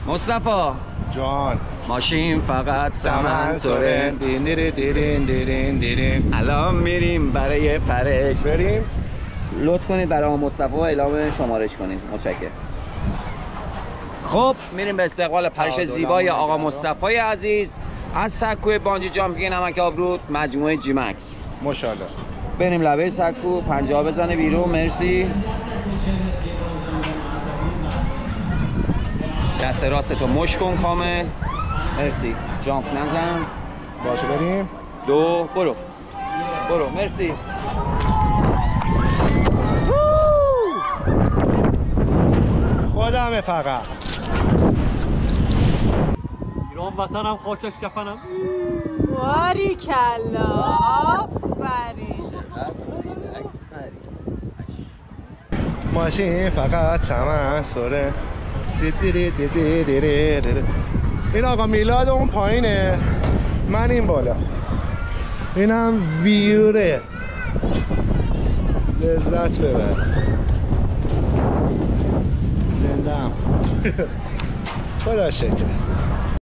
مصطفی جان ماشین فقط سمن سرن دین دیرین دیرین دیرین. الان میریم برای پرش. بریم. لطف کنید برای آقا مصطفی اعلام شمارش کنید. متشکرم. خب میریم به استقبال پرش زیبای آقا مصطفی عزیز از سکوی بانجی جامپینگ نمک آبرود مجموعه جی مکس. ماشاءالله. بریم لبه سکو، پنجاه بزنه بیرون. مرسی. دست راستتو مش کن کامل. مرسی. جامپ نزن. باشه بریم. دو برو. برو. مرسی. خودمه فقط. ایران وطنم خاکش کفنم. باریکلا. آفرین. ماشین فقط سمن سره. این آقا میلاد اون پایینه، من این بالا. اینم ویوره. لذت ببر. زندم. خدا شکر.